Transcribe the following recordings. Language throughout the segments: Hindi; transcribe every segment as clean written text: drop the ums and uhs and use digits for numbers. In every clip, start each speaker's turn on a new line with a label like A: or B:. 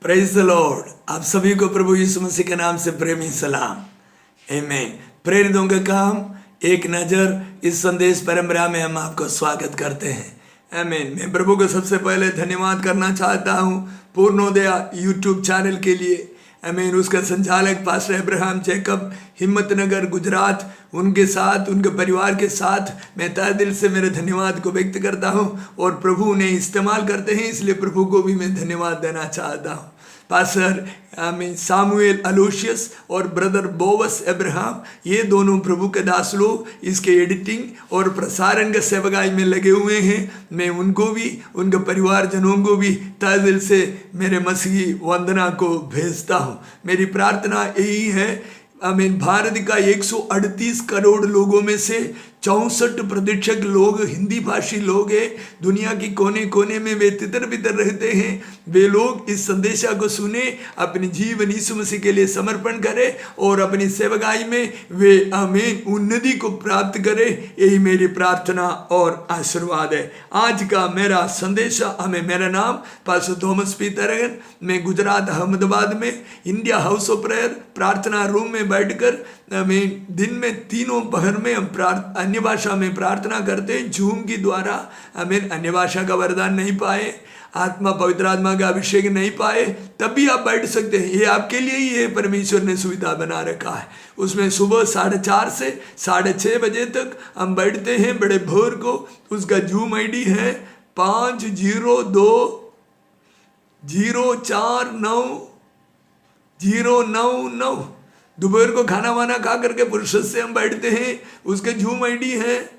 A: Praise the Lord. आप सभी को प्रभु यीशु मसीह के नाम से प्रेमी सलाम। आमीन। प्रेरितों का काम एक नज़र इस संदेश परंपरा में हम आपको स्वागत करते हैं। आमीन। मैं प्रभु को सबसे पहले धन्यवाद करना चाहता हूँ पूर्णोदय यूट्यूब चैनल के लिए। आमीन। उसका संचालक pastor Abraham Jacob Himmatnagar Gujarat, उनके साथ उनके परिवार के साथ मैं तहे दिल से मेरे धन्यवाद को व्यक्त करता हूं और प्रभु उन्हें इस्तेमाल करते हैं, इसलिए प्रभु को भी मैं धन्यवाद देना चाहता हूं। पास्टर आमीन सामुएल अलोशियस और ब्रदर बोवस अब्राहम, ये दोनों प्रभु के दास लोग इसके एडिटिंग और प्रसारण के सेवकाई में लगे हुए हैं। मैं उनको भी उनके परिवारजनों को भी तहे दिल से मेरे मसीही वंदना को भेजता हूँ। मेरी प्रार्थना यही है, आमीन, भारत का 138 करोड़ लोगों में से 64% लोग हिंदी भाषी लोग हैं। दुनिया की कोने कोने में वे तितर बितर रहते हैं। वे लोग इस संदेशा को सुने, अपने जीवन यीशु मसीह के लिए समर्पण करें और अपनी सेवकाई में वे आमीन उन्नति को प्राप्त करें। यही मेरी प्रार्थना और आशीर्वाद है। आज का मेरा संदेशा मेरा नाम पास्टर थॉमस पी तरगन। मैं गुजरात अहमदाबाद में इंडिया हाउस ऑफ प्रेयर प्रार्थना रूम में बैठकर दिन में तीनों पहर में हम अन्य भाषा में प्रार्थना करते हैं। जूम की द्वारा हमें अन्य भाषा का वरदान नहीं पाए, पवित्र आत्मा का अभिषेक नहीं पाए, तब भी आप बैठ सकते हैं। ये आपके लिए ही है, परमेश्वर ने सुविधा बना रखा है। उसमें सुबह 4:30 से 6:30 बजे तक हम बैठते हैं बड़े भोर को। उसका जूम ID है 5020490999। दोपहर को खाना वाना खा करके फुर्सत से हम बैठते हैं। उसके जूम ID है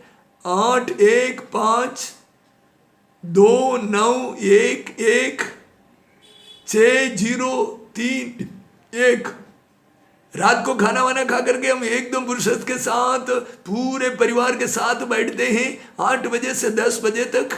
A: 8152911603। रात को खाना वाना खा करके हम एकदम फुर्सत के साथ पूरे परिवार के साथ बैठते हैं 8 बजे से 10 बजे तक।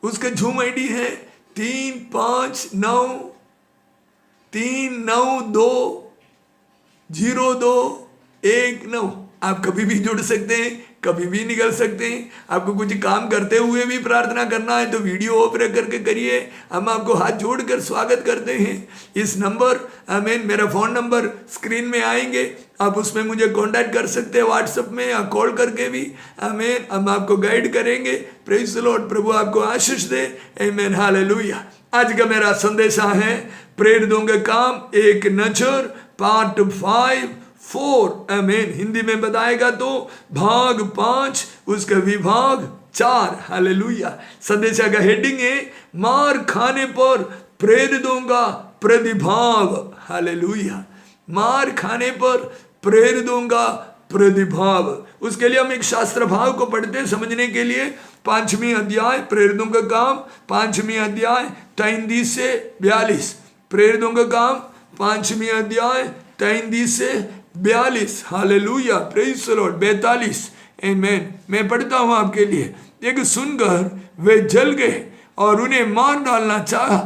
A: उसके जूम ID है 3593920219। आप कभी भी जुड़ सकते हैं, कभी भी निकल सकते हैं। आपको कुछ काम करते हुए भी प्रार्थना करना है तो वीडियो ऑफ करके करिए। हम आपको हाथ जोड़कर स्वागत करते हैं। इस नंबर आमीन, मेरा फ़ोन नंबर स्क्रीन में आएंगे, आप उसमें मुझे कांटेक्ट कर सकते हैं व्हाट्सएप में या कॉल करके भी। आमीन। हम आपको गाइड करेंगे। Praise the Lord. प्रभु आपको आशीष दे। आमीन। हालेलुया। आज का मेरा संदेशा है प्रेरितों के काम एक नजर पार्ट 5-4। आमीन। हिंदी में बताएगा तो भाग 5, उसका विभाग 4। हालेलुया। संदेशा का हेडिंग है मार खाने पर प्रेरितों का प्रतिभाव। हालेलुया। मार खाने पर प्रेरितों का प्रतिभाव। उसके लिए हम एक शास्त्र भाव को पढ़ते हैं समझने के लिए। 5वीं अध्याय प्रेरितों का काम, 5वीं अध्याय 33 से 42। प्रेरितों का काम 5वीं अध्याय 33 से 42। हालेलुया। Praise the Lord. 42। आमीन। मैं पढ़ता हूँ आपके लिए। एक सुनकर वे जल गए और उन्हें मार डालना चाहा,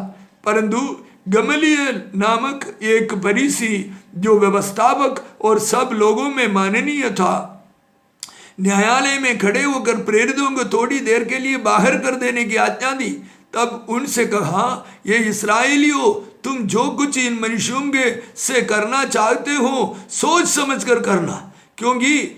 A: परंतु गमलीएल नामक एक फरीसी जो व्यवस्थापक और सब लोगों में माननीय था, न्यायालय में खड़े होकर प्रेरितों को थोड़ी देर के लिए बाहर कर देने की आज्ञा दी। तब उनसे कहा, ये इस्राएलियों, तुम जो कुछ इन मनुष्यों के से करना चाहते हो सोच समझ कर करना, क्योंकि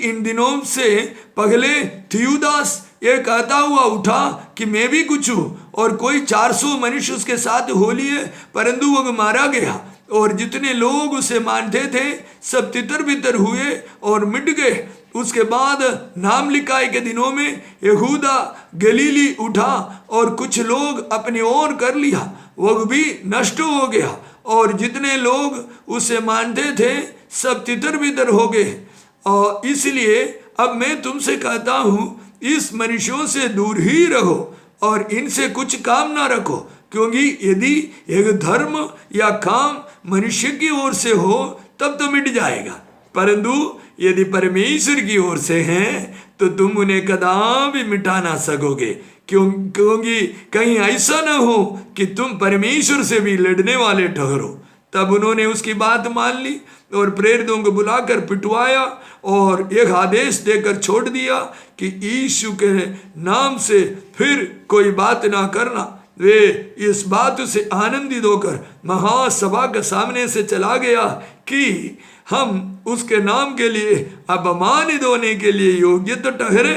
A: इन दिनों से पहले थियूदास ये कहता हुआ उठा कि मैं भी कुछ हूँ, और कोई 400 मनुष्य उसके साथ हो लिए, परंतु वह मारा गया। और जितने लोग उसे मानते थे सब तितर बितर हुए और मिट गए। उसके बाद नाम लिखाई के दिनों में यहूदा गलीली उठा और कुछ लोग अपनी ओर कर लिया, वह भी नष्ट हो गया। और जितने लोग उसे मानते थे सब तितर बितर हो गए। और इसलिए अब मैं तुमसे कहता हूँ, इस मनुष्यों से दूर ही रहो और इनसे कुछ काम ना रखो, क्योंकि यदि एक धर्म या काम मनुष्य की ओर से हो तब तो मिट जाएगा, परंतु यदि परमेश्वर की ओर से हैं तो तुम उन्हें कदापि मिटा ना सकोगे, क्योंकि कहीं ऐसा ना हो कि तुम परमेश्वर से भी लड़ने वाले ठहरो। तब उन्होंने उसकी बात मान ली और प्रेरितों को बुलाकर पिटवाया और एक आदेश देकर छोड़ दिया कि यीशु के नाम से फिर कोई बात ना करना। वे इस बात से आनंदित होकर महासभा के सामने से चला गया कि हम उसके नाम के लिए अपमानित होने के लिए योग्य तो ठहरे।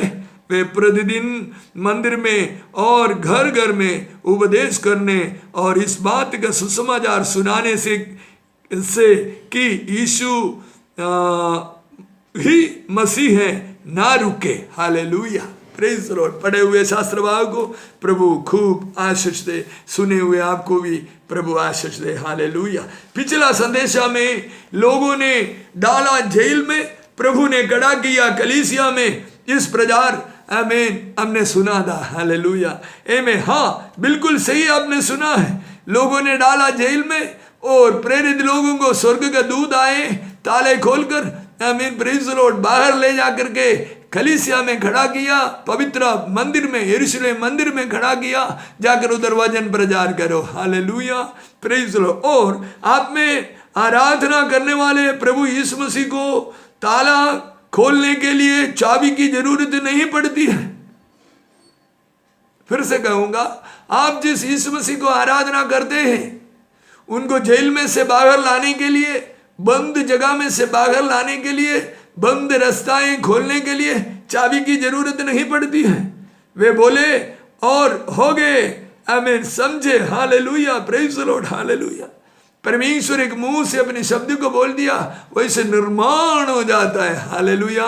A: वे प्रतिदिन मंदिर में और घर घर में उपदेश करने और इस बात का सुसमाचार सुनाने से कि यीशु ही मसीह है ना रुके। Hallelujah, praise the Lord. पढ़े हुए शास्त्र भाग को प्रभु खूब आशीष दे, सुने हुए आपको भी प्रभु आशीष दे। हालेलुया। पिछला संदेशा में लोगों ने डाला जेल में, प्रभु ने खड़ा किया कलीसिया में इस प्रकार। आमीन, हमने सुना था। हालेलुया, आमीन। हाँ, बिल्कुल सही आपने सुना है। लोगों ने डाला जेल में और प्रेरित लोगों को स्वर्ग का दूत आए ताले खोलकर, आमीन, प्रेज द लॉर्ड, बाहर ले जाकर के कलीसिया में खड़ा किया, पवित्र मंदिर में, यरूशलेम मंदिर में खड़ा किया, जाकर उधर वचन प्रचार करो। Hallelujah, praise the Lord. और आप में आराधना करने वाले प्रभु यीशु मसीह को ताला खोलने के लिए चाबी की जरूरत नहीं पड़ती है। फिर से कहूंगा, आप जिस यीशु मसीह को आराधना करते हैं उनको जेल में से बाहर लाने के लिए, बंद जगह में से बाहर लाने के लिए, बंद रास्ताएं खोलने के लिए चाबी की जरूरत नहीं पड़ती है। वे बोले और हो गए। आमीन, समझे। Hallelujah, praise the Lord. Hallelujah. परमेश्वर एक मुंह से अपने शब्द को बोल दिया, वैसे निर्माण हो जाता है। हालेलुया।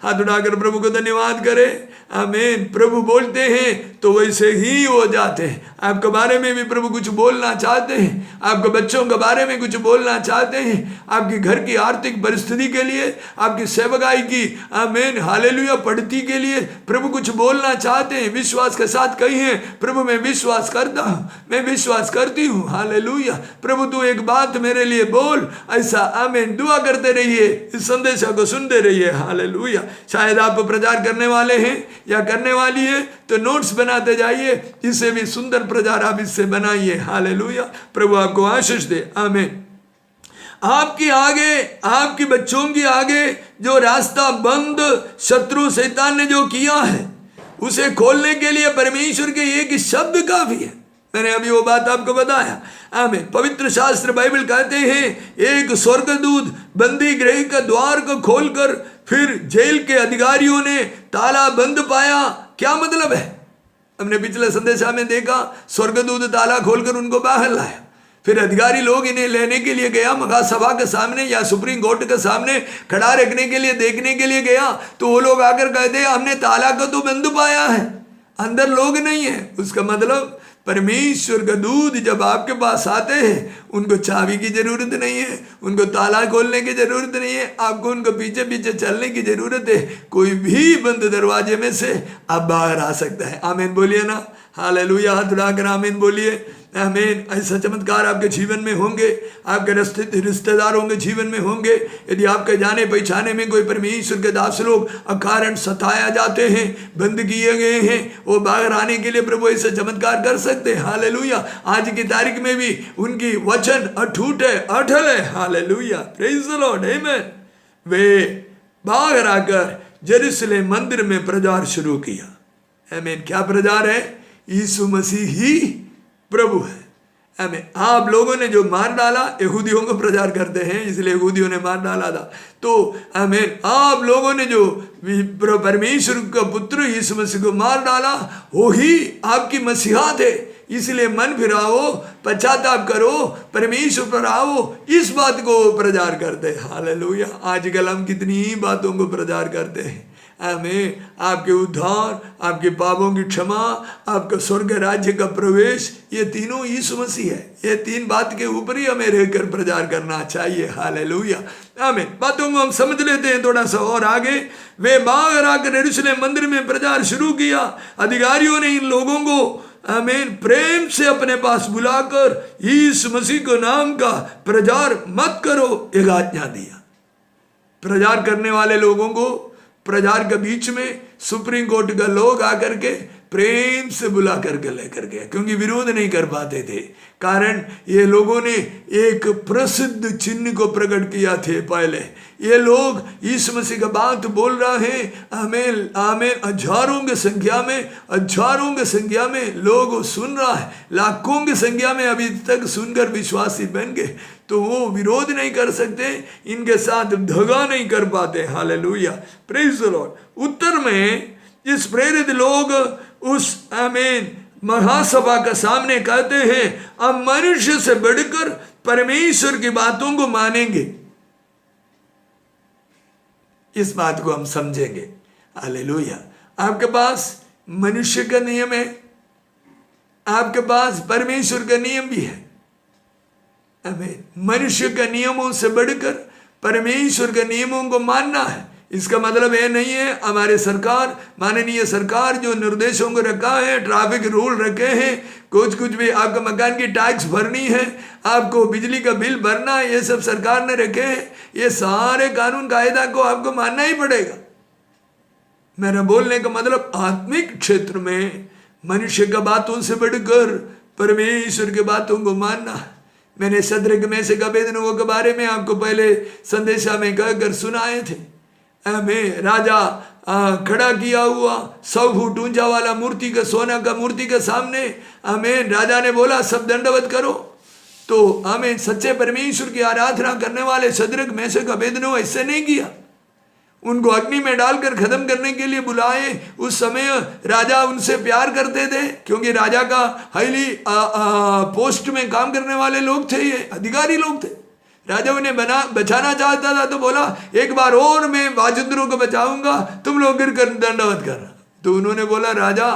A: हाथ उठाकर प्रभु को धन्यवाद करें। आमीन। प्रभु बोलते हैं तो वैसे ही हो जाते हैं। आपके बारे में भी प्रभु कुछ बोलना चाहते हैं, आपके बच्चों के बारे में कुछ बोलना चाहते हैं, आपके घर की आर्थिक परिस्थिति के लिए, आपकी सेवकाई की, आमीन, हालेलुया, पढ़ती के लिए प्रभु कुछ बोलना चाहते हैं। विश्वास के साथ कहिए, प्रभु मैं विश्वास करता हूँ, मैं विश्वास करती हूँ। हालेलुया। प्रभु तू एक बात मेरे लिए बोल, ऐसा। आमीन। दुआ करते रहिए, इस संदेश को सुनते रहिए। हालेलुया। शायद आप प्रचार करने वाले हैं या करने वाली है तो नोट्स बनाते जाइए, इससे भी सुंदर प्रचार आप इससे बनाइए। हालेलुया। प्रभु आपको आशीष दे। आमीन। आपके आगे, आपके बच्चों के आगे जो रास्ता बंद शत्रु शैतान ने जो किया है उसे खोलने के लिए परमेश्वर के एक शब्द काफी है। मैंने अभी वो बात आपको बताया। आमीन। पवित्र शास्त्र बाइबल कहते हैं एक स्वर्गदूत बंदी गृह का द्वार को खोलकर फिर जेल के अधिकारियों ने ताला बंद पाया। क्या मतलब है? हमने पिछले संदेशा में देखा, स्वर्गदूत ताला खोलकर उनको बाहर लाया। फिर अधिकारी लोग इन्हें लेने के लिए गया, महासभा के सामने या सुप्रीम कोर्ट के सामने खड़ा रखने के लिए, देखने के लिए गया, तो वो लोग आकर कहते हमने ताला को तो बंद पाया है, अंदर लोग नहीं है। उसका मतलब परमेश्वर का दूत जब आपके पास आते हैं उनको चाबी की जरूरत नहीं है, उनको ताला खोलने की जरूरत नहीं है, आपको उनको पीछे पीछे चलने की जरूरत है। कोई भी बंद दरवाजे में से आप बाहर आ सकता है। आमीन बोलिए ना। हालेलुया। हाथ उठाकर आमीन बोलिए। आमीन। ऐसा चमत्कार आपके जीवन में होंगे, आपके रिश्तेदारों के जीवन में होंगे। यदि आपके जाने पहचाने में कोई परमेश्वर के दास लोग अकारण सताया जाते हैं, बंद किए गए हैं, वो बाहर आने के लिए प्रभु ऐसे चमत्कार कर सकते हैं। हालेलुया। आज की तारीख में भी उनकी वचन अटूट है, अटल है। हालेलुया, प्रेज द लॉर्ड, आमीन। वे बाहर आकर यरूशलेम मंदिर में प्रचार शुरू किया। आमीन। क्या प्रचार है? यीशु मसीह ही प्रभु है। आमीन। आप लोगों ने जो मार डाला, यहूदियों को प्रचार करते हैं इसलिए यहूदियों ने मार डाला था। तो आमीन, आप लोगों ने जो परमेश्वर का पुत्र यीशु मसीह को मार डाला वो ही आपकी मसीहा थे। इसलिए मन फिराओ, पश्चाताप करो, परमेश्वर पर आओ, इस बात को प्रचार करते हैं। हालेलुया। आजकल हम कितनी ही बातों को प्रचार करते हैं। आमीन। आपके उद्धार, आपके पापों की क्षमा, आपका स्वर्ग राज्य का प्रवेश, ये तीनों यीशु मसीह है। ये तीन बात के ऊपर ही हमें रहकर प्रचार करना चाहिए। हालेलुया। आमीन। बातों को हम समझ लेते हैं थोड़ा सा और आगे। वे बाहर आकर यरूशलेम मंदिर में प्रचार शुरू किया। अधिकारियों ने इन लोगों को आमीन प्रेम से अपने पास बुलाकर यीशु मसीह को नाम का प्रचार मत करो एक आज्ञा दिया। प्रचार करने वाले लोगों को प्रचार के बीच में सुप्रीम कोर्ट का लोग आकर के प्रेम से बुला करके लेकर गया, क्योंकि विरोध नहीं कर पाते थे। कारण ये लोगों ने एक प्रसिद्ध चिन्ह को प्रकट किया थे। पहले ये लोग यीशु मसीह का बात बोल रहे हैं, आमीन आमीन, हजारों की संख्या में लोग सुन रहा है, लाखों की संख्या में अभी तक सुनकर विश्वासी बन गए, तो वो विरोध नहीं कर सकते, इनके साथ दगा नहीं कर पाते। Hallelujah, praise the Lord. उत्तर में इस प्रेरित लोग उस आमीन महासभा के सामने कहते हैं, हम मनुष्य से बढ़कर परमेश्वर की बातों को मानेंगे। इस बात को हम समझेंगे। हालेलुया। आपके पास मनुष्य का नियम है, आपके पास परमेश्वर का नियम भी है। आमीन। मनुष्य के नियमों से बढ़कर परमेश्वर के नियमों को मानना है। इसका मतलब ये नहीं है हमारे सरकार, माननीय सरकार जो निर्देशों को रखा है, ट्रैफिक रूल रखे हैं, कुछ भी आपका मकान की टैक्स भरनी है, आपको बिजली का बिल भरना है, ये सब सरकार ने रखे हैं। ये सारे कानून कायदा को आपको मानना ही पड़ेगा। मेरा बोलने का मतलब आत्मिक क्षेत्र में मनुष्य का बातों से बढ़कर परमेश्वर की बातों को मानना है। मैंने शद्रक मेशक अबेदनगो के बारे में आपको पहले संदेशा में कहकर सुनाए थे। में राजा खड़ा किया हुआ 100 फुट ऊंचा वाला मूर्ति का, सोना का मूर्ति के सामने आमीन, राजा ने बोला सब दंडवत करो। तो आमीन, सच्चे परमेश्वर की आराधना करने वाले शद्रक मेशक अबेदनगो ऐसे नहीं किया, उनको अग्नि में डालकर खत्म करने के लिए बुलाए। उस समय राजा उनसे प्यार करते थे, क्योंकि राजा का हाईली पोस्ट में काम करने वाले लोग थे, ये अधिकारी लोग थे। राजा उन्हें बचाना चाहता था, तो बोला एक बार और मैं बाजुंदरों को बचाऊंगा, तुम लोग गिर कर दंडवत करना। तो उन्होंने बोला राजा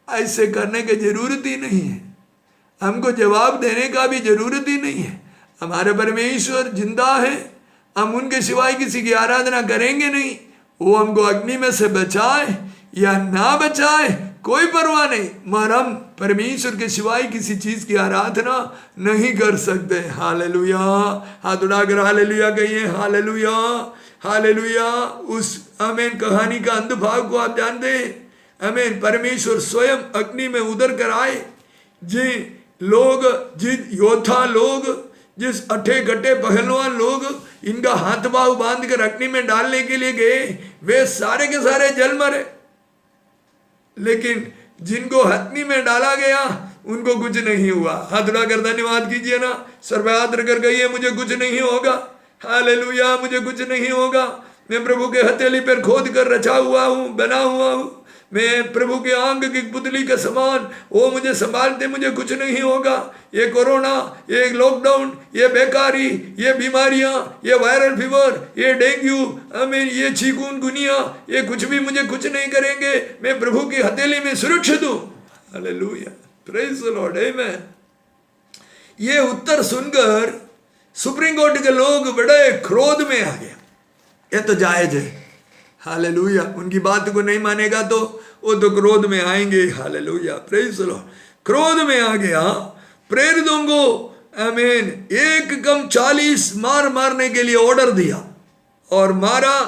A: ऐसे करने की जरूरत ही नहीं है, हमको जवाब देने का भी जरूरत ही नहीं है। हमारे परमेश्वर जिंदा है, हम उनके सिवाय किसी की आराधना करेंगे नहीं। वो हमको अग्नि में से बचाए या ना बचाए कोई परवाह नहीं, मगर हम परमेश्वर के सिवाय किसी चीज की आराधना नहीं कर सकते। हालेलुया, हाथ उठाकर हालेलुया कहिए, हालेलुया हालेलुया। उस आमीन कहानी का अंत भाग को आप जानते हैं। आमीन, परमेश्वर स्वयं अग्नि में उतर कर आए। जिन योद्धा लोग, जिस अठे गठे पहलवान लोग इनका हाथ बाहु बांध कर अग्नि में डालने के लिए गए, वे सारे के सारे जल मरे। लेकिन जिनको अग्नि में डाला गया उनको कुछ नहीं हुआ। हाथ उठाकर धन्यवाद कीजिए ना, सर पे हाथ रखकर कहिए मुझे कुछ नहीं होगा। हालेलुया, मुझे कुछ नहीं होगा। मैं प्रभु के हथेली पर खोद कर रचा हुआ हूँ, बना हुआ हूँ। मैं प्रभु के आंग की पुतली के समान, वो मुझे संभालते, मुझे कुछ नहीं होगा। ये कोरोना, ये लॉकडाउन, ये बेकारी, ये बीमारियां, ये वायरल फीवर, ये डेंगू, आमीन, ये चिकुनगुनिया, ये कुछ भी मुझे कुछ नहीं करेंगे। मैं प्रभु की हथेली में सुरक्षित हूँ। हालेलुया, प्रेज द लॉर्ड, आमीन। ये उत्तर सुनकर सुप्रीम कोर्ट के लोग बड़े क्रोध में आ गए। ये तो जायज है, हालेलुया। उनकी बात को नहीं मानेगा तो वो तो क्रोध में आएंगे। Hallelujah, praise the Lord. क्रोध में आ गया, प्रेरितों को आमीन एक कम 40 मारने के लिए ऑर्डर दिया और मारा।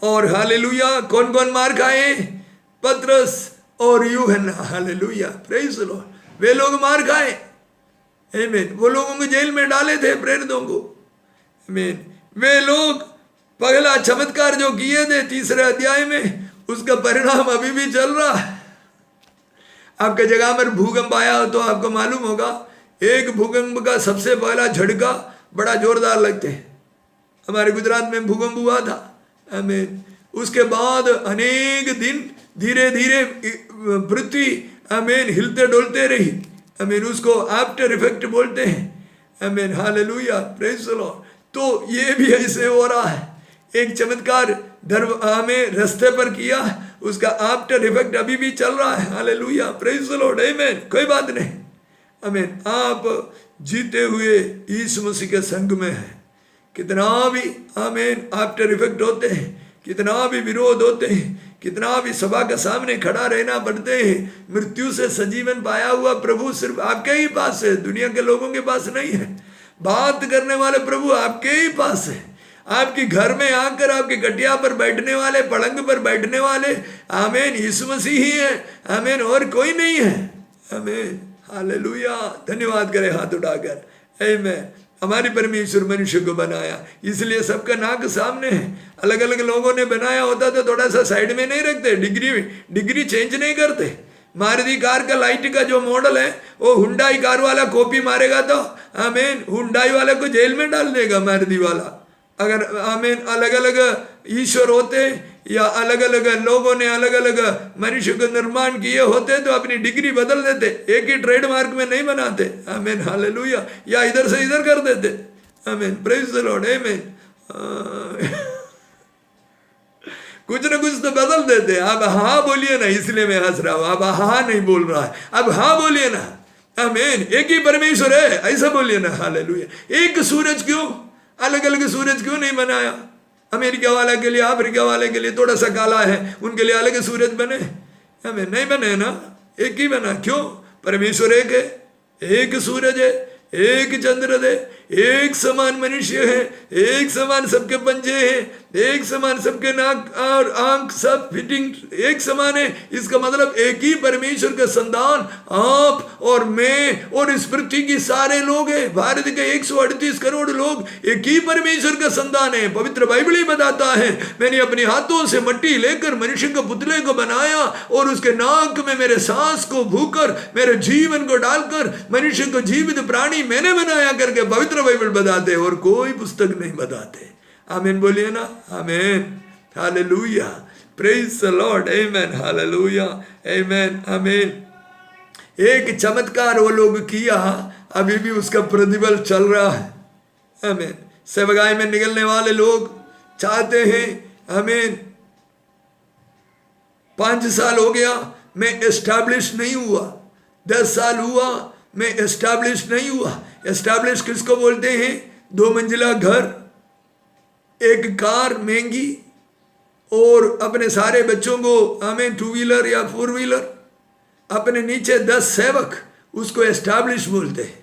A: और हालेलुया, कौन कौन मार खाए? पतरस और यूहन्ना। Hallelujah, praise the Lord. वे लोग मार खाए, आमीन। वो लोगों को जेल में डाले थे, प्रेरितों को, आमीन। वे लोग पहला चमत्कार जो किए थे 3 अध्याय में, उसका परिणाम अभी भी चल रहा है। आपके जगह पर भूकंप आया हो तो आपको मालूम होगा, एक भूकंप का सबसे पहला झटका बड़ा जोरदार लगते हैं। हमारे गुजरात में भूकंप हुआ था, आमीन। उसके बाद अनेक दिन धीरे धीरे पृथ्वी आमीन हिलते डोलते रही, आमीन। उसको आफ्टर इफेक्ट बोलते हैं, आमीन। Hallelujah, praise the Lord. तो ये भी ऐसे हो रहा है। एक चमत्कार में रास्ते पर किया, उसका आफ्टर इफेक्ट अभी भी चल रहा है। हालेलुया, प्रेज द लॉर्ड, आमीन। कोई बात नहीं, आमीन। आप जीते हुए यीशु मसीह के संग में हैं। कितना भी आमीन आफ्टर इफेक्ट होते हैं, कितना भी विरोध होते हैं, कितना भी सभा के सामने खड़ा रहना पड़ते हैं, मृत्यु से सजीवन पाया हुआ प्रभु सिर्फ आपके ही पास है, दुनिया के लोगों के पास नहीं है। बात करने वाले प्रभु आपके ही पास है। आपके घर में आकर आपके खटिया पर बैठने वाले, पलंग पर बैठने वाले, आमीन, यीशु मसीह ही है, आमीन, और कोई नहीं है। आमीन, हालेलुया। धन्यवाद करें हाथ उठाकर, आमीन। हमारी परमेश्वर मनुष्य को बनाया, इसलिए सबका नाक सामने है। अलग अलग लोगों ने बनाया होता तो थोड़ा सा साइड में नहीं रखते, डिग्री चेंज नहीं करते। मारुति कार का लाइट का जो मॉडल है, वो हुंडई कार वाला कॉपी मारेगा तो आमीन, हुंडई वाले को जेल में डाल देगा मारुति वाला। अगर आमीन अलग अलग ईश्वर होते या अलग अलग लोगों ने अलग अलग मनुष्य को निर्माण किए होते तो अपनी डिग्री बदल देते, एक ही ट्रेडमार्क में नहीं बनाते। आमीन, हालेलुया। या इधर से इधर कर देते। आमीन, प्रेज द लॉर्ड, आमीन। कुछ ना कुछ तो बदल देते। अब हाँ बोलिए ना, इसलिए मैं हंस रहा हूं। अब हाँ नहीं बोल रहा है, अब हाँ बोलिए ना। आमीन, एक ही परमेश्वर है, ऐसा बोलिए ना। हालेलुया। एक सूरज क्यों, अलग अलग सूरज क्यों नहीं बनाया? अमेरिका वाले के लिए, अफ्रीका वाले के लिए थोड़ा सा काला है, उनके लिए अलग सूरज बने? हमें नहीं बने ना, एक ही बना। क्यों? परमेश्वर एक है, एक सूरज है, एक चंद्र है, एक समान मनुष्य है, एक समान सबके पंजे हैं, एक समान सबके नाक और आंख सब फिटिंग एक समान है। इसका मतलब एक ही परमेश्वर का संतान आप और मैं और इस पृथ्वी की सारे लोग हैं। भारत के 138 करोड़ लोग एक ही परमेश्वर का संतान है। पवित्र बाइबल ही बताता है, मैंने अपने हाथों से मिट्टी लेकर मनुष्य के पुतले को बनाया और उसके नाक में मेरे सांस को भूकर मेरे जीवन को डालकर मनुष्य को जीवित प्राणी मैंने बनाया करके पवित्र बाइबल बताते, और कोई पुस्तक नहीं बताते। आमीन बोलिए ना, आमीन, हालेलुया, प्रेज द लॉर्ड, आमीन, हालेलुया, आमीन, आमीन। एक चमत्कार वो लोग किया, अभी भी उसका प्रतिफल चल रहा है। आमीन। सेवकाई में निकलने वाले लोग चाहते हैं, आमीन, 5 साल हो गया मैं एस्टैब्लिश नहीं हुआ, 10 साल हुआ मैं एस्टैब्लिश नहीं हुआ। एस्टैब्लिश किसको बोलते हैं? 2 मंजिला घर, एक कार महंगी, और अपने सारे बच्चों को हमें 2 व्हीलर या 4 व्हीलर, अपने नीचे 10 सेवक, उसको एस्टैब्लिश बोलते हैं।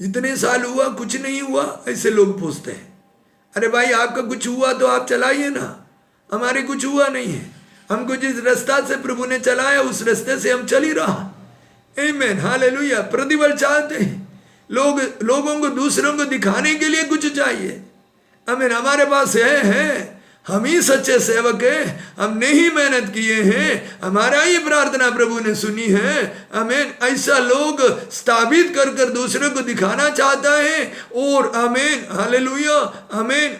A: इतने साल हुआ कुछ नहीं हुआ, ऐसे लोग पूछते हैं। अरे भाई, आपका कुछ हुआ तो आप चलाइए ना, हमारे कुछ हुआ नहीं है। हमको जिस रास्ता से प्रभु ने चलाया उस रास्ते से हम चल ही रहा। आमीन, हालेलुया। प्रतिफल चाहते हैं लोगों को, दूसरों को दिखाने के लिए कुछ चाहिए। आमीन, हमारे पास है, हम ही सच्चे सेवक हैं, हमने ही मेहनत किए हैं, हमारा ही प्रार्थना प्रभु ने सुनी है। आमीन, ऐसा लोग स्थापित कर कर दूसरों को दिखाना चाहता है। और आमीन, हालेलुया, आमीन,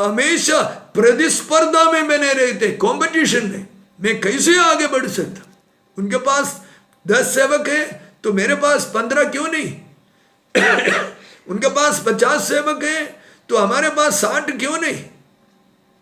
A: हमेशा प्रतिस्पर्धा में बने रहते, कंपटीशन में। मैं कैसे आगे बढ़ सकता? उनके पास 10 सेवक है तो मेरे पास 15 क्यों नहीं? उनके पास 50 सेवक है तो हमारे पास 60 क्यों नहीं?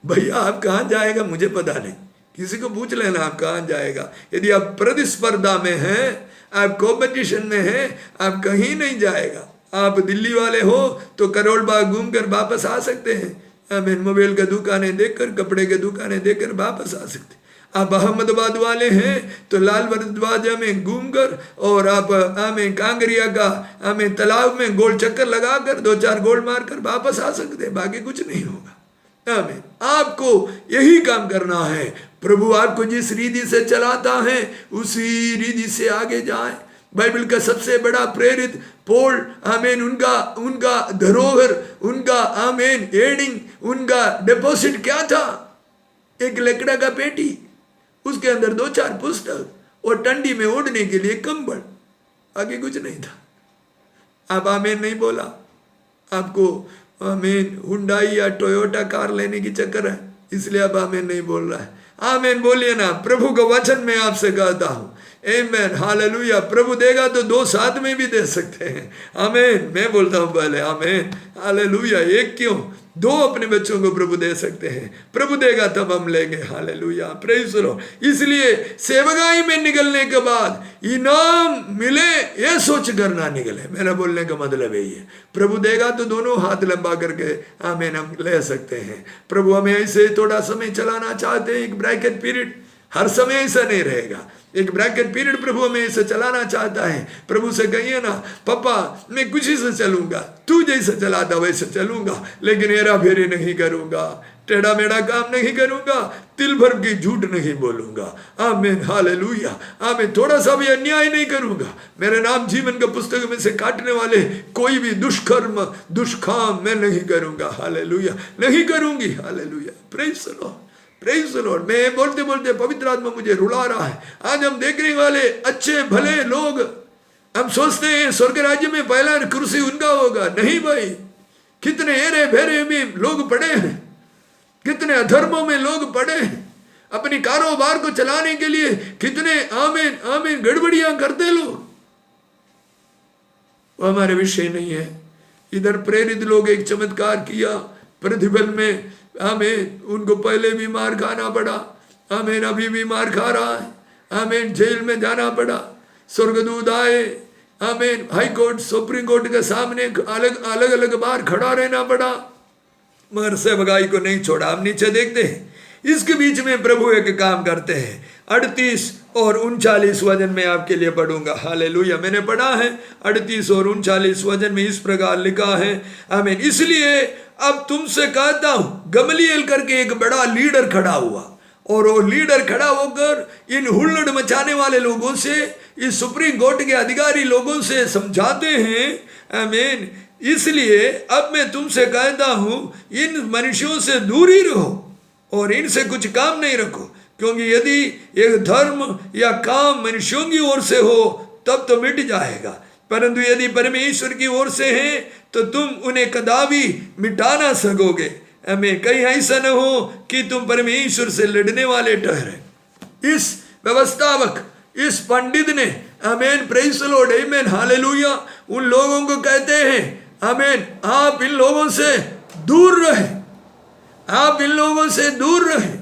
A: भैया, आप कहाँ जाएगा मुझे पता नहीं, किसी को पूछ लेना आप कहाँ जाएगा। यदि आप प्रतिस्पर्धा में हैं, आप कंपटीशन में हैं, आप कहीं नहीं जाएगा। आप दिल्ली वाले हो तो करोड़ बाग घूम कर वापस आ सकते हैं। आमीन, मोबाइल का दुकानें देखकर, कपड़े के दुकानें देखकर वापस आ सकते। आप अहमदाबाद वाले हैं तो लाल दरवाजा में घूमकर, और आप आमीन कांगरिया का आमीन तालाब में गोल चक्कर लगाकर 2-4 गोल मारकर वापस आ सकते हैं, बाकी कुछ नहीं होगा। आमीन, आपको यही काम करना है। प्रभु आपको जिस रीति से चलाता है उसी रीति से आगे जाए। बाइबल का सबसे बड़ा प्रेरित पौल, आमीन, उनका धरोहर, उनका आमीन एडिंग, उनका डिपॉजिट क्या था? एक लकड़ा का पेटी, उसके अंदर 2-4 पुस्तक और ठंडी में ओढ़ने के लिए कंबल, आगे कुछ नहीं था। आप आमीन नहीं बोला, आपको आमीन हुंडई या टोयोटा कार लेने की चक्कर है, इसलिए आप आमीन नहीं बोल रहा है। आमीन बोलिए ना। प्रभु का वचन मैं आपसे कहता हूँ, आमीन, हालेलुया। प्रभु देगा तो 2 साथ में भी दे सकते हैं। आमीन, मैं बोलता हूँ पहले, आमीन, हालेलुया। एक क्यों, 2 अपने बच्चों को प्रभु दे सकते हैं। प्रभु देगा तब हम लेंगे। Hallelujah, praise the Lord. इसलिए सेवकाई में निकलने के बाद इनाम मिले ये सोच कर ना निकले। मेरा बोलने का मतलब यही है। प्रभु देगा तो दोनों हाथ लंबा करके आमीन हम ले सकते हैं। प्रभु हमें ऐसे थोड़ा समय चलाना चाहते हैं, एक ब्रैकेट पीरियड। हर समय ऐसा नहीं रहेगा। एक ब्रैकेट पीरियड प्रभु हमें ऐसे चलाना चाहता है। प्रभु से कहिए ना, पापा मैं कुछ ही से चलूंगा, तू जैसे चलाता वैसे चलूंगा, लेकिन हेरा फेरी नहीं करूंगा, टेढ़ा मेढ़ा काम नहीं करूंगा, तिल भर की झूठ नहीं बोलूंगा। आमीन, हालेलुया, आमीन। थोड़ा सा भी अन्याय नहीं करूंगा। मेरे नाम जीवन का पुस्तक में से काटने वाले कोई भी दुष्कर्म दुष्काम मैं नहीं करूंगा। हालेलुया, नहीं करूंगी। Hallelujah, praise the Lord, praise the Lord. मैं बोलते बोलते पवित्र आत्मा मुझे रुला रहा है। आज हम देखने वाले अच्छे भले लोग, हम सोचते हैं स्वर्ग राज्य में पहला कुर्सी उनका होगा। नहीं भाई, कितने हेरे फेरे में लोग पड़े हैं, कितने अधर्मों में लोग पड़े हैं, अपनी कारोबार को चलाने के लिए कितने आमीन आमीन गड़बड़ियां करते लोग। वो हमारे विषय नहीं है। इधर प्रेरित लोग एक चमत्कार किया, प्रतिफल में आमीन उनको पहले भी मार खाना पड़ा, आमीन अभी भी मार खा रहा है, आमीन जेल में जाना पड़ा। स्वर्गदूत आए, आमीन हाई कोर्ट सुप्रीम कोर्ट के सामने अलग अलग बार खड़ा रहना पड़ा, मगर सेवकाई को नहीं छोड़ा। हम नीचे देखते हैं, इसके बीच में प्रभु एक काम करते हैं। 38 और 39 वचन में आपके लिए पढ़ूंगा। हालेलुया, मैंने पढ़ा है 38 और 39 वचन में इस प्रकार लिखा है, आमीन। इसलिए अब तुमसे कहता हूं, गमलीएल करके एक बड़ा लीडर खड़ा हुआ, और वो लीडर खड़ा होकर इन हुल्लड़ मचाने वाले लोगों से, इस सुप्रीम कोर्ट के अधिकारी लोगों से समझाते हैं, आमीन। इसलिए अब मैं तुमसे कहता हूं, इन मनुष्यों से दूर ही रहो और इनसे कुछ काम नहीं रखो, क्योंकि यदि एक धर्म या काम मनुष्यों की ओर से हो तब तो मिट जाएगा, परंतु यदि परमेश्वर की ओर से है तो तुम उन्हें कदापि मिटा ना सकोगे। हमें कहीं ऐसा न हो कि तुम परमेश्वर से लड़ने वाले ठहरे। इस व्यवस्थापक, इस पंडित ने, आमीन, प्रेज़ द लॉर्ड, आमीन, हालेलुया, उन लोगों को कहते हैं, आमीन, आप इन लोगों से दूर रहे, आप इन लोगों से दूर रहे।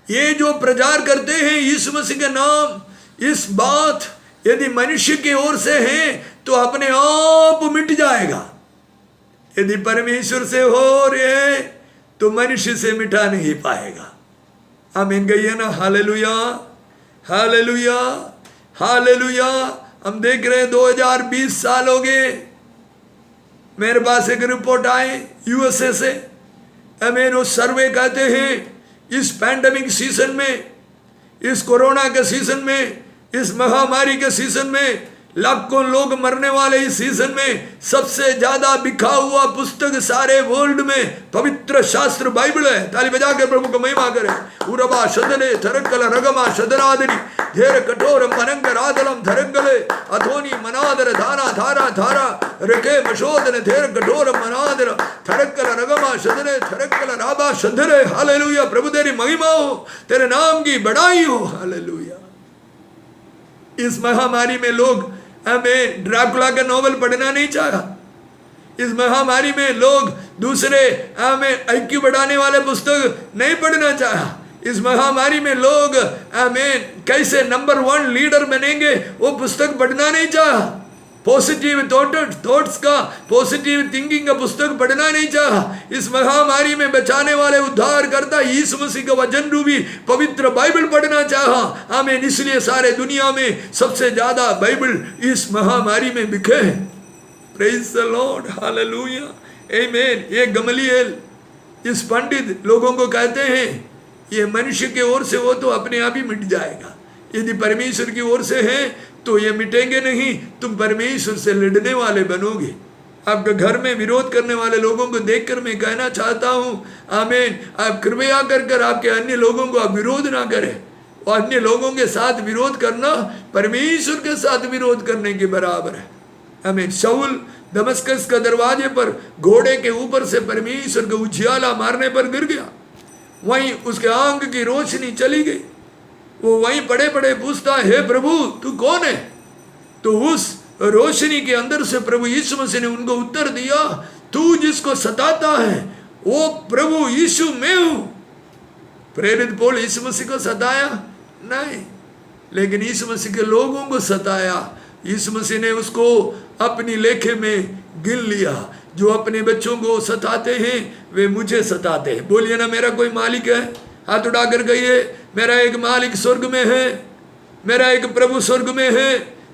A: ये जो प्रचार करते हैं यीशु मसीह का नाम, इस बात यदि मनुष्य की ओर से है तो अपने आप मिट जाएगा। यदि परमेश्वर से हो रहे तो मनुष्य से मिटा नहीं पाएगा। आमीन कहिए ना, हालेलुया, हालेलुया, हालेलुया। हम देख रहे हैं 2020 साल हो गए। मेरे पास एक रिपोर्ट आए यूएसए से, आमीन। वो सर्वे कहते हैं इस पैंडेमिक सीजन में, इस कोरोना के सीजन में, इस महामारी के सीजन में, लाखों लोग मरने वाले इस सीजन में सबसे ज्यादा बिका हुआ पुस्तक सारे वर्ल्ड में पवित्र शास्त्र बाइबल है। ताली बजा कर प्रभु को महिमा करें। उरबा शदने थरकल रगमा शदरादरी धेर कठोर मनंगर आदलम धरंगले अधोनी मनादर धारा धारा धारा रखे मशोदन धेर कठोर मनादर थरकल रगमा शदने थरकल राबा शदरे। हालेलुया, प्रभु तेरी महिमा हो, तेरे नाम की बड़ाई हो। हालेलुया। इस महामारी में लोग हमें ड्रैकुला का नॉवल पढ़ना नहीं चाहा। इस महामारी में लोग दूसरे हमें IQ बढ़ाने वाले पुस्तक नहीं पढ़ना चाहा। इस महामारी में लोग हमें कैसे नंबर 1 लीडर बनेंगे वो पुस्तक पढ़ना नहीं चाहा। पॉजिटिव थॉट्स का, पॉजिटिव थिंकिंग का पुस्तक पढ़ना नहीं चाहा। इस महामारी में बचाने वाले उद्धार करता यीशु मसीह का वचन रूपी पवित्र बाइबल पढ़ना चाहा। आमीन। इसलिए सारे दुनिया में सबसे ज्यादा बाइबल इस महामारी में बिके हैं। प्रेज़ द लॉर्ड, हालेलुया, आमीन। ये गमलीएल इस पंडित लोगों को कहते हैं ये मनुष्य की ओर से हो तो अपने आप ही मिट जाएगा, यदि परमेश्वर की ओर से है तो ये मिटेंगे नहीं, तुम परमेश्वर से लड़ने वाले बनोगे। आपके घर में विरोध करने वाले लोगों को देखकर मैं कहना चाहता हूँ, आमीन, आप कृपया कर आपके अन्य लोगों को आप विरोध ना करें। और अन्य लोगों के साथ विरोध करना परमेश्वर के साथ विरोध करने के बराबर है। आमीन। शाऊल दमस्कस का दरवाजे पर घोड़े के ऊपर से परमेश्वर का उजियाला मारने पर गिर गया, वहीं उसके आंख की रोशनी चली गई। वो वहीं पड़े पड़े पूछता है, हे प्रभु तू कौन है? तो उस रोशनी के अंदर से प्रभु यीशु मसीह ने उनको उत्तर दिया, तू जिसको सताता है वो प्रभु यीशु मैं हूं। प्रेरित पौलुस यीशु मसीह को सताया नहीं, लेकिन यीशु मसीह के लोगों को सताया। यीशु मसीह ने उसको अपनी लेखे में गिन लिया। जो अपने बच्चों को सताते हैं वे मुझे सताते हैं। बोलिए ना, मेरा कोई मालिक है, हाथ उठाकर कहिए, मेरा एक मालिक स्वर्ग में है, मेरा एक प्रभु स्वर्ग में है,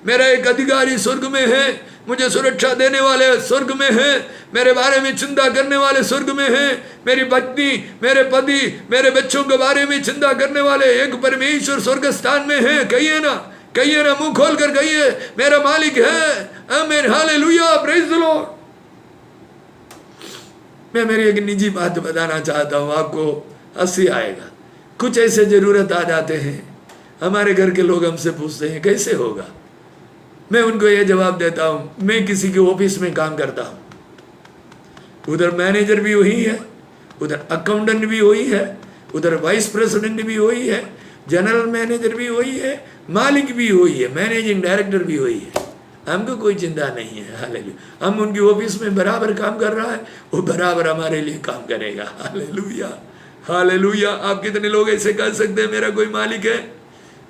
A: मेरा एक अधिकारी स्वर्ग में है, मुझे सुरक्षा देने वाले स्वर्ग में है, मेरे बारे में चिंता करने वाले स्वर्ग में है, मेरी पत्नी, मेरे पति, मेरे बच्चों के बारे में चिंता करने वाले एक परमेश्वर स्वर्ग स्थान में है। कहिए ना, कहिए ना, मुंह खोल कर कहिए, मेरा मालिक है। आमीन, हालेलुया, प्रेज द लॉर्ड। मैं मेरी एक निजी बात बताना चाहता हूँ, आपको हंसी आएगा। कुछ ऐसे जरूरत आ जाते हैं, हमारे घर के लोग हमसे पूछते हैं कैसे होगा। मैं उनको ये जवाब देता हूँ, मैं किसी के ऑफिस में काम करता हूँ, उधर मैनेजर भी वही है, उधर अकाउंटेंट भी वही है, उधर वाइस प्रेसिडेंट भी वही है, जनरल मैनेजर भी वही है, मालिक भी वही है, मैनेजिंग डायरेक्टर भी वही है। हमको कोई चिंता नहीं है। हालेलुया, हम उनकी ऑफिस में बराबर काम कर रहा है, वो बराबर हमारे लिए काम करेगा। Hallelujah, hallelujah. आप कितने लोग ऐसे कह सकते हैं, मेरा कोई मालिक है,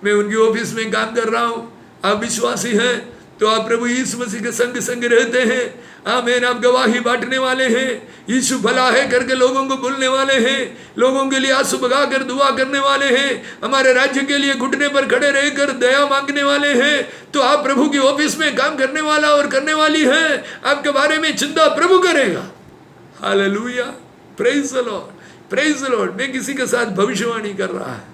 A: मैं उनकी ऑफिस में काम कर रहा हूँ। आप विश्वासी हैं तो आप प्रभु यीशु मसीह के संग संग रहते हैं। आमीन, आप गवाही बांटने वाले हैं, यीशु भला है करके लोगों को बोलने वाले हैं, लोगों के लिए आंसू बगा कर दुआ करने वाले हैं, हमारे राज्य के लिए घुटने पर खड़े रहकर दया मांगने वाले हैं। तो आप प्रभु की ऑफिस में काम करने वाला और करने वाली है, आपके बारे में चिंता प्रभु करेगा। Hallelujah, praise the Lord, praise the Lord. मैं किसी के साथ भविष्यवाणी कर रहा है,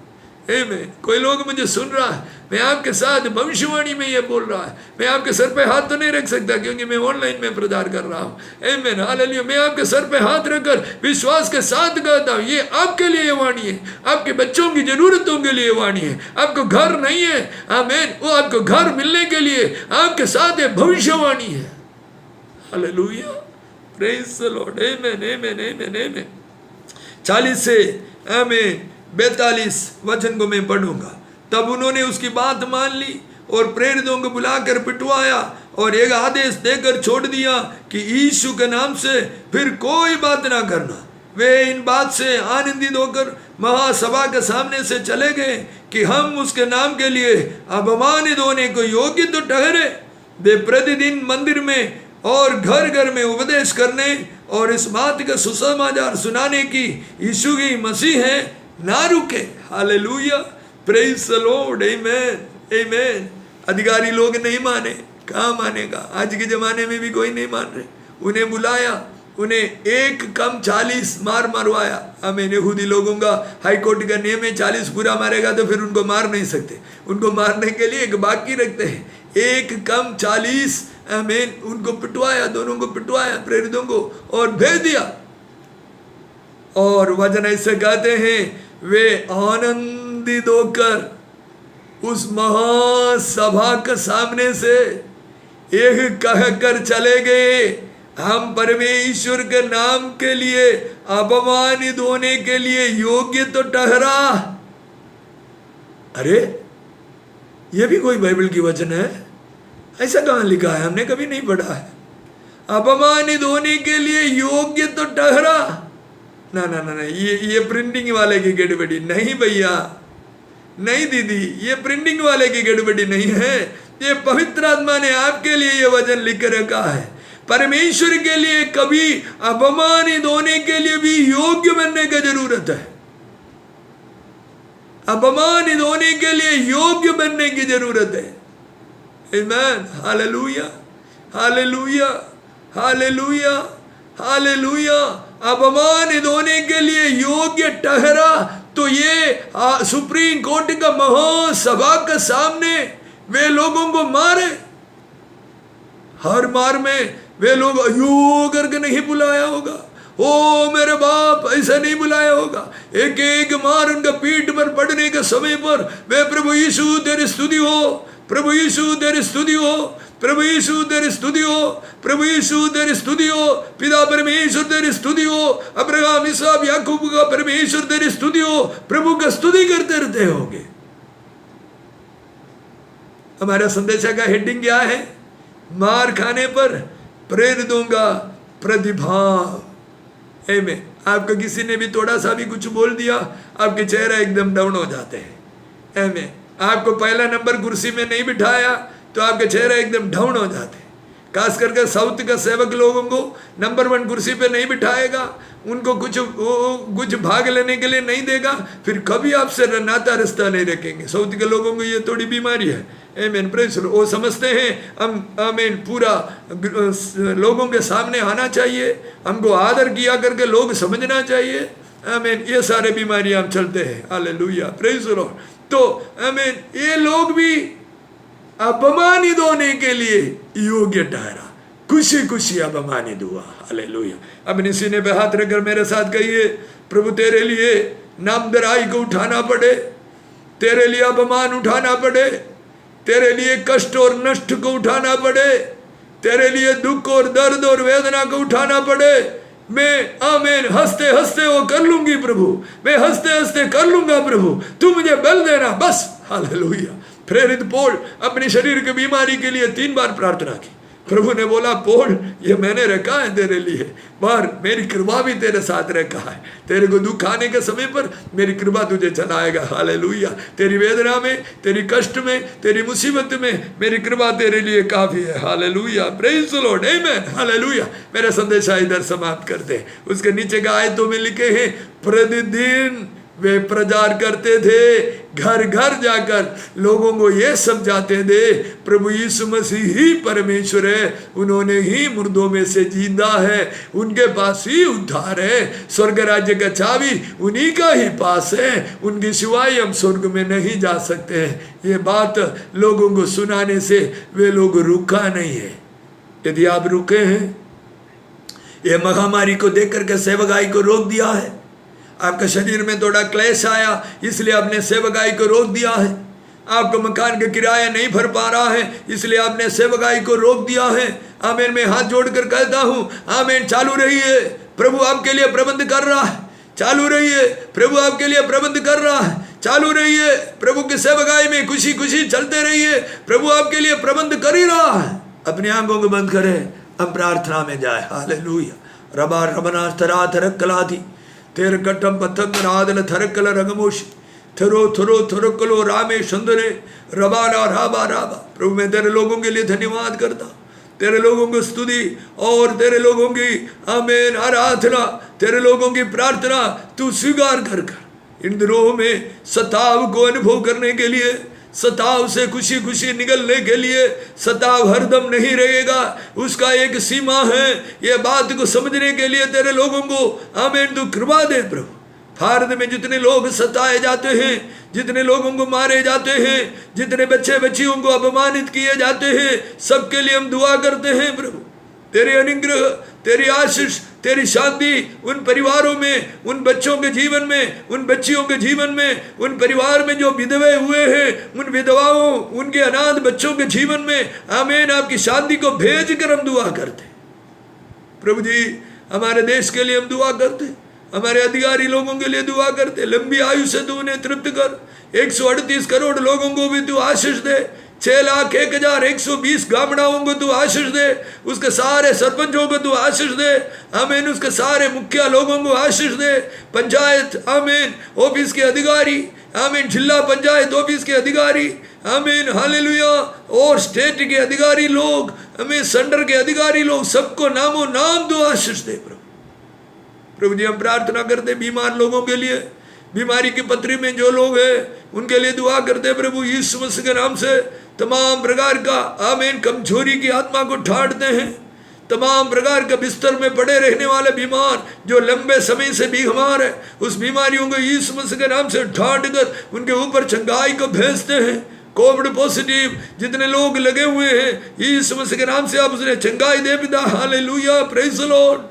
A: आमीन। कोई लोग मुझे सुन रहा है, मैं आपके साथ भविष्यवाणी में ये बोल रहा है। मैं आपके सर पे हाथ तो नहीं रख सकता क्योंकि मैं ऑनलाइन में प्रचार कर रहा हूँ, आमीन, हालेलुया। मैं आपके सर पे हाथ रखकर विश्वास के साथ कहता हूँ, ये आपके लिए वाणी है, आपके बच्चों की जरूरतों के लिए वाणी है। आपको घर नहीं है, आमीन, वो आपको घर मिलने के लिए आपके साथ ये भविष्यवाणी है। हालेलुया, प्रेज द लॉर्ड, आमीन, आमीन, आमीन, आमीन। 40 से आमीन 42 वचन को मैं पढ़ूंगा। तब उन्होंने उसकी बात मान ली और प्रेरितों को बुलाकर पिटवाया और एक आदेश देकर छोड़ दिया कि यीशु के नाम से फिर कोई बात ना करना। वे इन बात से आनंदित होकर महासभा के सामने से चले गए कि हम उसके नाम के लिए अपमानित होने को योग्य तो ठहरे। वे प्रतिदिन मंदिर में और घर घर में उपदेश करने और इस बात का सुसमाचार सुनाने की यीशु ही मसीह है ना रुके। हालेलुया, प्रेज द लॉर्ड, आमीन, आमीन। अधिकारी लोग नहीं माने, कहाँ मानेगा? आज के जमाने में भी कोई नहीं मान रहे। उन्हें बुलाया, उन्हें एक कम 40 मार मरवाया। आमीन। यहूदी लोगों का हाई कोर्ट का नियम है, 40 पूरा मारेगा तो फिर उनको मार नहीं सकते, उनको मारने के लिए एक बाकी रखते हैं, एक कम 40। आमीन। उनको पिटवाया, दोनों को पिटवाया, प्रेरितों को, और भेज दिया। और वचन ऐसे कहते हैं, वे आनंदित होकर उस महासभा के सामने से एक कहकर चले गए, हम परमेश्वर के नाम के लिए अपमानित होने के लिए योग्य तो ठहरा। अरे ये भी कोई बाइबल की वचन है? ऐसा कहाँ लिखा है? हमने कभी नहीं पढ़ा है। अपमानित होने के लिए योग्य तो ठहरा। ना ना ना ना, ये प्रिंटिंग वाले की गड़बड़ी नहीं भैया, नहीं दीदी, ये प्रिंटिंग वाले की गड़बड़ी नहीं है। ये पवित्र आत्मा ने आपके लिए ये वचन लिख रखा है। परमेश्वर के लिए कभी अपमानित होने के लिए भी योग्य बनने की जरूरत है। अपमानित होने के लिए योग्य बनने की जरूरत है। आमीन, हालेलुया, हालेलुया, हालेलुया, हालेलुया। अपमानित होने के लिए योग्य ठहरा तो ये सुप्रीम कोर्ट का महासभा के सामने वे लोगों को मारे। हर मार में वे लोग अयो करके नहीं बुलाया होगा, ओ मेरे बाप ऐसा नहीं बुलाया होगा। एक एक मार उनका पीठ पर पड़ने के समय पर वे प्रभु यीशु तेरी स्तुति हो, प्रभु यीशु तेरी स्तुति हो, प्रभु यीशु तेरी स्तुति हो, प्रभु यीशु तेरी स्तुति हो, पिता परमेश्वर तेरी स्तुति हो, अब्राहम इसहाक याकूब का परमेश्वर तेरी स्तुति हो। प्रभु का स्तुति करते रहते होंगे। हमारा संदेशा का हेडिंग क्या है? मार खाने पर प्रेरितों का प्रतिभाव। आमीन। आपको किसी ने भी थोड़ा सा भी कुछ बोल दिया, आपके चेहरा एकदम डाउन हो जाते हैं। आमीन। आपको पहला नंबर कुर्सी में नहीं बिठाया तो आपके चेहरा एकदम डाउन हो जाते हैं। खास करके साउथ का सेवक लोगों को नंबर 1 कुर्सी पे नहीं बिठाएगा, उनको कुछ भाग लेने के लिए नहीं देगा, फिर कभी आपसे नाता रिश्ता नहीं रखेंगे। साउथ के लोगों को ये थोड़ी बीमारी है। आमीन, प्रेज़ द लॉर्ड। वो समझते हैं हम आमीन पूरा लोगों के सामने आना चाहिए, हमको आदर किया करके लोग समझना चाहिए। आमीन, ये सारे बीमारियां हम चलते हैं। Hallelujah, praise the Lord. तो आमीन, ये लोग भी अपमानित होने के लिए योग्य ठहरा, खुशी खुशी अपमानित हुआ। हालेलुया। अपने सीने पे हाथ रखकर मेरे साथ कहिए, प्रभु तेरे लिए नामधराई को उठाना पड़े, तेरे लिए अपमान उठाना पड़े, तेरे लिए कष्ट और नष्ट को उठाना पड़े, तेरे लिए दुख और दर्द और वेदना को उठाना पड़े, मैं आमीन हंसते हंसते वो कर लूंगी प्रभु, मैं हंसते हंसते कर लूंगा प्रभु, तू मुझे बल देना बस। हालेलुया। प्रेरित पौल अपने शरीर की बीमारी के लिए 3 बार प्रार्थना की। प्रभु ने बोला, पौल ये मैंने रखा है तेरे लिए, पर मेरी कृपा भी तेरे साथ रखा है, तेरे को दुख आने के समय पर मेरी कृपा तुझे चलाएगा। हालेलुया। तेरी वेदना में, तेरी कष्ट में, तेरी मुसीबत में मेरी कृपा तेरे लिए काफी है। हालेलुया, प्रेज़ द लॉर्ड, आमीन, हालेलुया। मेरा संदेशा इधर समाप्त करते हैं। उसके नीचे का आयतों में लिखे हैं, प्रतिदिन वे प्रचार करते थे, घर घर जाकर लोगों को ये समझाते थे प्रभु यीशु मसीह ही परमेश्वर है, उन्होंने ही मुर्दों में से जिंदा है, उनके पास ही उद्धार है, स्वर्ग राज्य का चाबी उन्हीं का ही पास है, उनकी सिवाय हम स्वर्ग में नहीं जा सकते हैं। ये बात लोगों को सुनाने से वे लोग रुका नहीं है। यदि आप रुके हैं, ये महामारी को देख करके सेवकाई को रोक दिया है, आपके शरीर में थोड़ा क्लेश आया इसलिए आपने सेवकाई को रोक दिया है, आपको मकान का किराया नहीं भर पा रहा है इसलिए आपने सेवकाई को रोक दिया है, आमीन, मैं हाथ जोड़कर कहता हूँ आमीन, चालू रहिए, प्रभु आपके लिए प्रबंध कर रहा है, चालू रहिए, प्रभु आपके लिए प्रबंध कर रहा है, चालू रहिए, प्रभु की सेवकाई में खुशी खुशी चलते रहिए, प्रभु आपके लिए प्रबंध कर ही रहा है। अपनी आंखों को बंद करें, हम प्रार्थना में जाए। हालेलुया। रबा रबना थरा थरकलाधी तेर कटम पथक रादल थरकल रंगमोश थरो थरो थरकलो रामे सुंदरे रबाना राबा राबा। प्रभु मैं तेरे लोगों के लिए धन्यवाद करता, तेरे लोगों को स्तुति और तेरे लोगों की आमीन आराधना, तेरे लोगों की प्रार्थना तू स्वीकार कर कर इन दिनों में सताव को अनुभव करने के लिए, सताव से खुशी खुशी निकलने के लिए। सताव हरदम नहीं रहेगा, उसका एक सीमा है, ये बात को समझने के लिए तेरे लोगों को आमीन तू कृपा दे प्रभु। भारत में जितने लोग सताए जाते हैं, जितने लोगों को मारे जाते हैं, जितने बच्चे बच्चियों को अपमानित किए जाते हैं, सबके लिए हम दुआ करते हैं प्रभु। तेरे अनुग्रह, तेरी आशीष, तेरी शांति उन परिवारों में, उन बच्चों के जीवन में, उन बच्चियों के जीवन में, उन परिवार में जो विधवे हुए हैं, उन विधवाओं, उनके अनाथ बच्चों के जीवन में आमीन आपकी शांति को भेज कर हम दुआ करते प्रभु जी। हमारे देश के लिए हम दुआ करते, हमारे अधिकारी लोगों के लिए दुआ करते, लंबी आयु से तू उन्हें तृप्त कर, 138 करोड़ लोगों को भी तू आशीष दे, 6,01,120 गामड़ाओं को तू आशीष दे, उसके सारे सरपंचों को तू आशीष दे, आमीन, उसके सारे मुखिया लोगों को आशीष दे, पंचायत आमीन ऑफिस के अधिकारी, आमीन जिला पंचायत ऑफिस के अधिकारी, आमीन हालेलुया, और स्टेट के अधिकारी लोग, आमीन सेंटर के अधिकारी लोग, सबको नामों नाम तू आशीष दे प्रभु। प्रभु जी हम प्रार्थना करते बीमार लोगों के लिए, बीमारी की पथरी में जो लोग हैं उनके लिए दुआ करते प्रभु यीशु मसीह के नाम से। तमाम प्रकार का आमीन कमजोरी की आत्मा को ठाड़ते हैं, तमाम प्रकार के बिस्तर में पड़े रहने वाले बीमार जो लंबे समय से बीमार है, उस बीमारियों को यीशु मसीह के नाम से ठाड़ कर उनके ऊपर चंगाई को भेजते हैं। कोविड पॉजिटिव जितने लोग लगे हुए हैं, यीशु मसीह के नाम से आप उसने चंगाई दे पिता। Hallelujah, praise the Lord,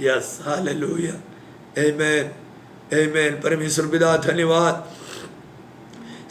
A: yes hallelujah, आमीन आमीन। परमेश्वर पिता धन्यवाद।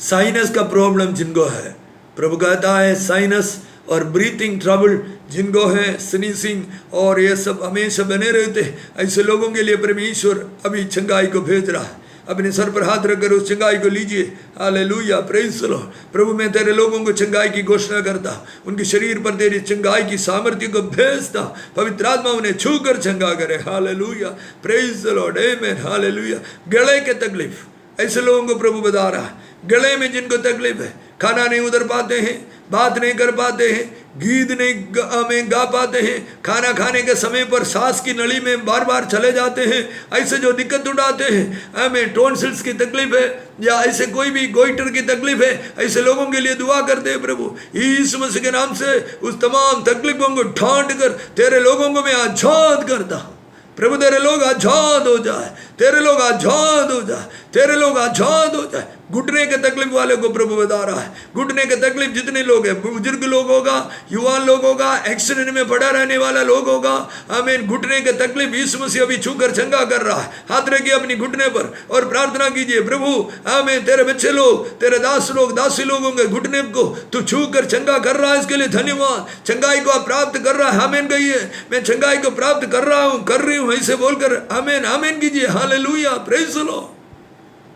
A: साइनस का प्रॉब्लम जिनको है, प्रभु कहता है साइनस और ब्रीथिंग ट्रबल जिनको है, स्नीजिंग और ये सब हमेशा बने रहते हैं, ऐसे लोगों के लिए परमेश्वर अभी चंगाई को भेज रहा है। अपने सर पर हाथ रखकर उस चंगाई को लीजिए। Hallelujah, praise the Lord. प्रभु मैं तेरे लोगों को चंगाई की घोषणा करता, उनके शरीर पर तेरी चंगाई की सामर्थ्य को भेजता, पवित्र आत्मा उन्हें छू कर चंगा करे। हालेलुया, प्रेज़ द लॉर्ड, आमीन, हालेलुया। गले के तकलीफ ऐसे लोगों को प्रभु बता रहा है, गले में जिनको तकलीफ है, खाना नहीं उतर पाते हैं, बात नहीं कर पाते हैं, गीत नहीं हमें गा पाते हैं, खाना खाने के समय पर सांस की नली में बार बार चले जाते हैं, ऐसे जो दिक्कत उठाते हैं, हमें टॉन्सिल्स की तकलीफ है या ऐसे कोई भी गोइटर की तकलीफ है, ऐसे लोगों के लिए दुआ करते हैं प्रभु यीशु मसीह के नाम से उस तमाम तकलीफों को ढांट कर तेरे लोगों को मैं आजाद करता हूँ। प्रभु तेरे लोग आजाद हो जाए, तेरे लोग आजाद हो जाए, तेरे लोग आजाद हो जाए। घुटने के तकलीफ वाले को प्रभु बता रहा है, घुटने के तकलीफ जितने लोग हैं, बुजुर्ग लोग होगा, युवा लोग होगा, एक्सीडेंट में पड़ा रहने वाला लोग होगा, आमीन, घुटने के तकलीफ यीशु मसीह अभी छूकर चंगा कर रहा है। हाथ रखिए अपनी घुटने पर और प्रार्थना कीजिए, प्रभु आमीन, तेरे बच्चे लोग, तेरे दास लोग, दासी लोग होंगे, घुटने को तू छू कर चंगा कर रहा है, इसके लिए धन्यवाद। चंगाई को आप प्राप्त कर रहा है, आमीन कहिए, मैं चंगाई को प्राप्त कर रहा हूँ, कर रही हूँ, ऐसे बोलकर आमीन आमीन कीजिए। Hallelujah, praise the Lord.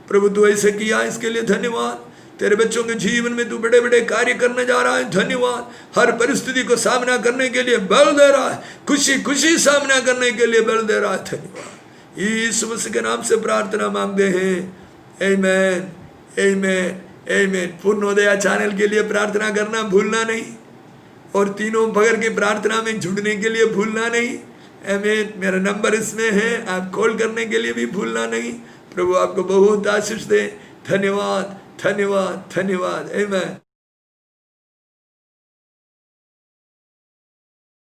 A: प्रभु तू ऐसे किया, इसके लिए धन्यवाद। तेरे बच्चों के जीवन में तू बड़े बड़े कार्य करने जा रहा है, धन्यवाद। हर परिस्थिति को सामना करने के लिए बल दे रहा है, खुशी खुशी सामना करने के लिए बल दे रहा है, धन्यवाद। यीशु मसीह के नाम से प्रार्थना मांगते हैं, आमीन आमीन आमीन। पूर्णोदय चैनल के लिए प्रार्थना करना भूलना नहीं, और तीनों बगैर की प्रार्थना में जुड़ने के लिए भूलना नहीं, आमीन। मेरा नंबर इसमें है, आप कॉल करने के लिए भी भूलना नहीं। प्रभु आपको बहुत आशीष दे। धन्यवाद धन्यवाद धन्यवाद, आमीन।